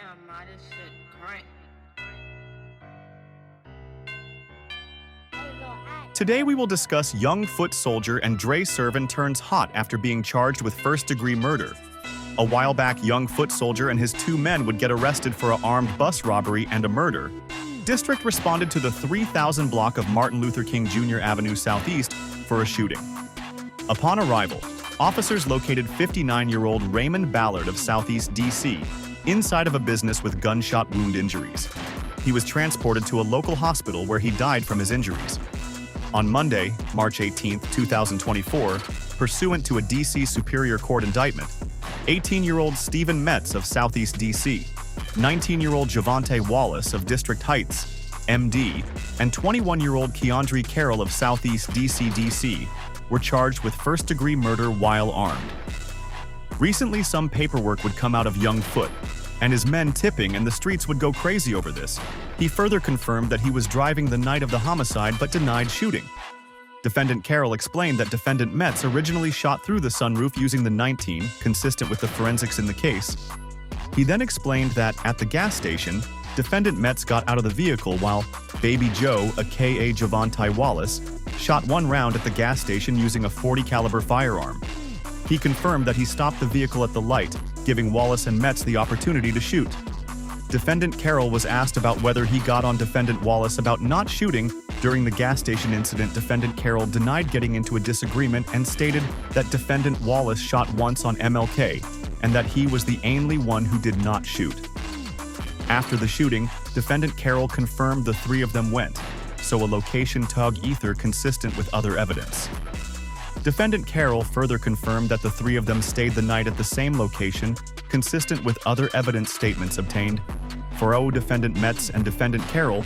This shit crank. Today we will discuss young foot soldier and Dre Servin turns hot after being charged with first-degree murder. A while back, young foot soldier and his two men would get arrested for an armed bus robbery and a murder. District responded to the 3000 block of Martin Luther King Jr. Avenue Southeast for a shooting. Upon arrival, officers located 59-year-old Raymond Ballard of Southeast DC inside of a business with gunshot wound injuries. He was transported to a local hospital where he died from his injuries. On Monday, March 18, 2024, pursuant to a DC Superior Court indictment, 18-year-old Stephen Metz of Southeast DC, 19-year-old Javante Wallace of District Heights, MD, and 21-year-old Keandre Carroll of Southeast DC were charged with first-degree murder while armed. Recently, some paperwork would come out of Young Foot, and his men tipping and the streets would go crazy over this. He further confirmed that he was driving the night of the homicide but denied shooting. Defendant Carroll explained that Defendant Metz originally shot through the sunroof using the 19, consistent with the forensics in the case. He then explained that, at the gas station, Defendant Metz got out of the vehicle while Baby Joe, aka Javante Wallace, shot one round at the gas station using a .40 caliber firearm. He confirmed that he stopped the vehicle at the light, giving Wallace and Metz the opportunity to shoot. Defendant Carroll was asked about whether he got on Defendant Wallace about not shooting during the gas station incident. Defendant Carroll denied getting into a disagreement and stated that Defendant Wallace shot once on MLK and that he was the only one who did not shoot. After the shooting, Defendant Carroll confirmed the three of them went, so a location tug ether consistent with other evidence. Defendant Carroll further confirmed that the three of them stayed the night at the same location, consistent with other evidence statements obtained. For Defendant Metz and Defendant Carroll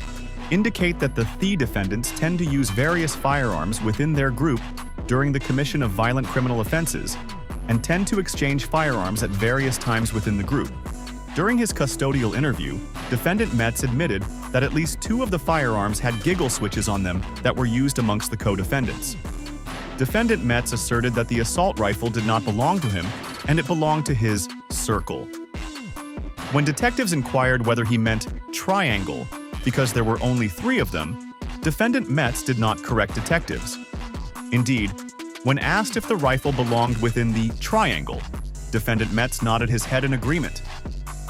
indicate that the defendants tend to use various firearms within their group during the commission of violent criminal offenses and tend to exchange firearms at various times within the group. During his custodial interview, Defendant Metz admitted that at least two of the firearms had giggle switches on them that were used amongst the co-defendants. Defendant Metz asserted that the assault rifle did not belong to him, and it belonged to his circle. When detectives inquired whether he meant triangle because there were only three of them, Defendant Metz did not correct detectives. Indeed, when asked if the rifle belonged within the triangle, Defendant Metz nodded his head in agreement.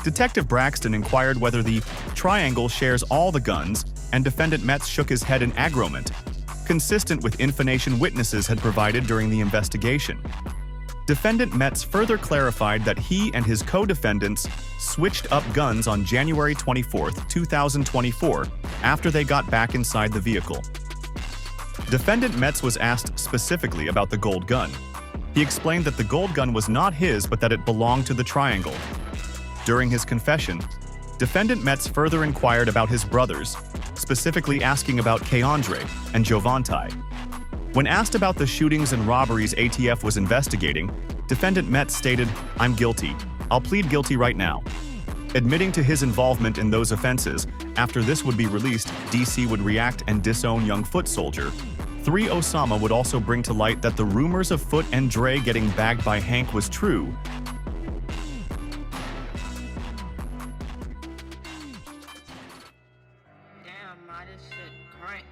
Detective Braxton inquired whether the triangle shares all the guns, and Defendant Metz shook his head in agreement, consistent with information witnesses had provided during the investigation. Defendant Metz further clarified that he and his co-defendants switched up guns on January 24, 2024, after they got back inside the vehicle. Defendant Metz was asked specifically about the gold gun. He explained that the gold gun was not his but that it belonged to the triangle. During his confession, Defendant Metz further inquired about his brothers, specifically asking about Keandre and Javante. When asked about the shootings and robberies ATF was investigating, Defendant Metz stated, "I'm guilty. I'll plead guilty right now." Admitting to his involvement in those offenses, after this would be released, DC would react and disown young foot soldier. 3 Osama would also bring to light that the rumors of Foot and Dre getting bagged by Hank was true. This shit crank.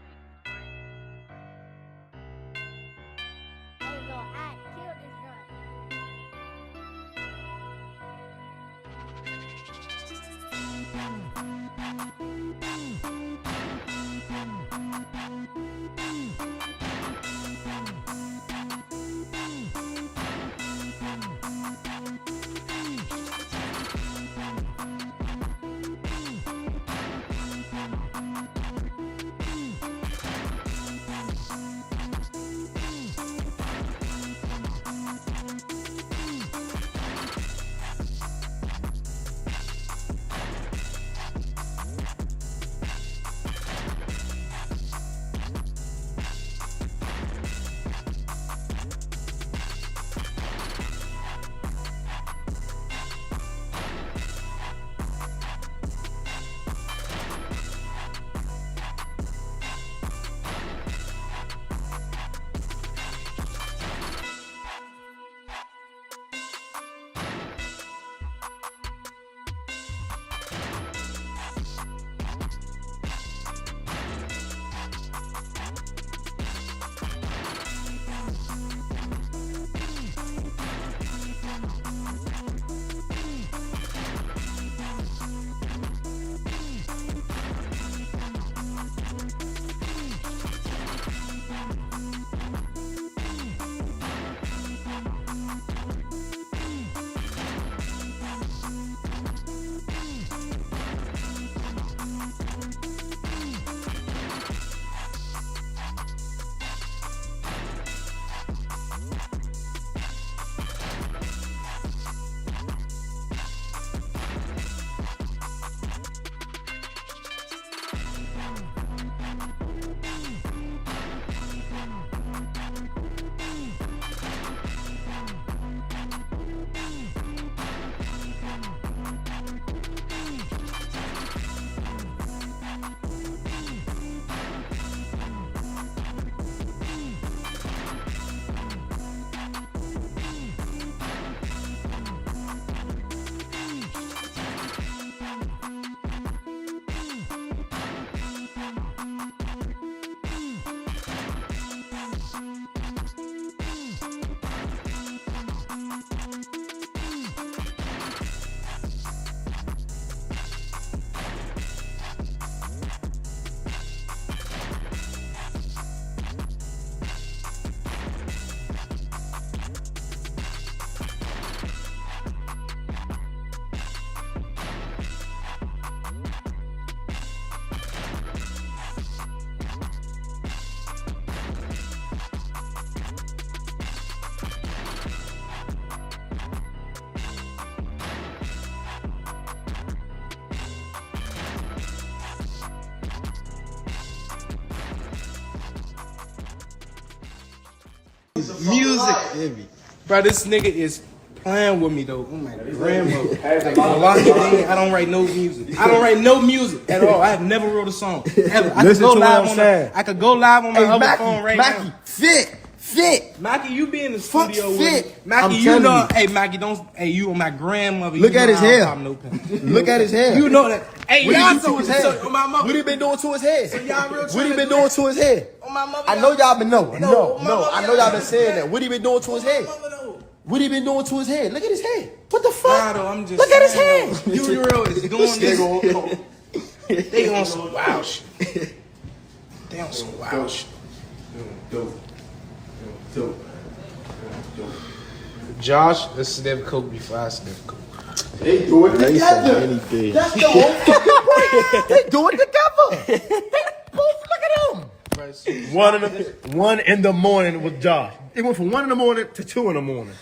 Music. Bro, this nigga is playing with me though. Oh my grandmother. Like, I don't write no music. I don't write no music at all. I have never wrote a song. Ever. I could go live on my other phone right now. Fit. Mackie, you be in the studio fit. with me. Mackie, you know. Hey, Mackie, don't. Hey, you and my grandmother. Look at his hair. No Look at his hair. You know that. Hey, What y'all he do to his head? What he been doing to his head? So y'all real What he been doing to his head? On my mother. I know y'all been knowing. No. mother, I know y'all been saying that. What he been doing to his head? What he been doing to his head? Look at his head. What the fuck? Nah, though, I'm just Look at his saying, head. though, You real is doing this. They on some wild shit. They on some wild shit. Josh, let's sniff coke before I sniff coke. They do it together. That's the whole fucking point. They do it together. They both look at them. 1 in the morning with Josh. It went from 1 in the morning to 2 in the morning.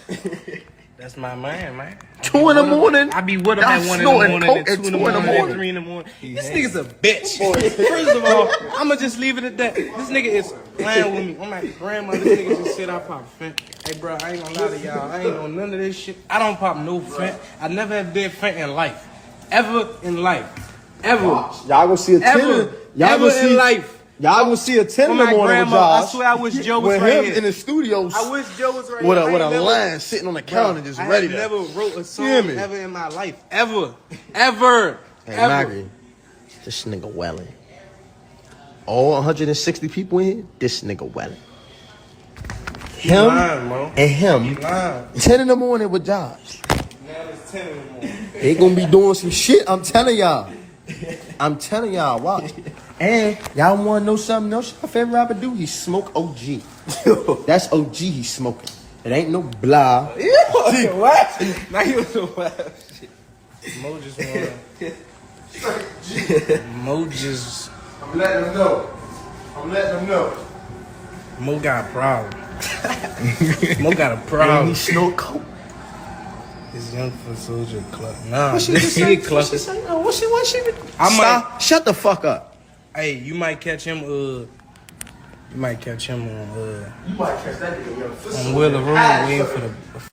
That's my man. 2 in the morning. I be with him at 1 in the morning, and 2 in the morning, and 3 in the morning. This nigga's a bitch. First of all, I'ma just leave it at that. This nigga is playing with me. I'm my grandma. This nigga just said I pop Fent. Hey, bro, I ain't gonna lie to y'all. I ain't on none of this shit. I don't pop no Fent. I never have did Fent in life. Ever in life. Ever. Y'all gonna see a 10. Ever. Ever in life. Y'all gonna see a 10 in the my morning with grandma, Josh. I swear I wish Joe was with right him here. in the studios. I wish Joe was right with here. a line sitting on the counter just ready I to. never wrote a song Hear me? ever in my life. Ever. Hey, Maggie, this nigga welling. All 160 people in here, this nigga welling. Him lying, and him. 10 in the morning with Josh. Now it's 10 in the morning. They gonna be doing some shit. I'm telling y'all. Watch. And y'all wanna know something else? My favorite rapper do? He smoke OG. That's OG he smoking. It ain't no blah. What? Now you know what? Mo just wanna. Mo just. I'm letting them know. Mo got a problem. Mo got a And problem. he snort coke. His YoungFootSoldier club. Nah, What she he say? club. What she say? What she? I Stop. Shut the fuck up. Hey, you might catch him. You might catch him on. You might catch that nigga. On Wheel of Road waiting for the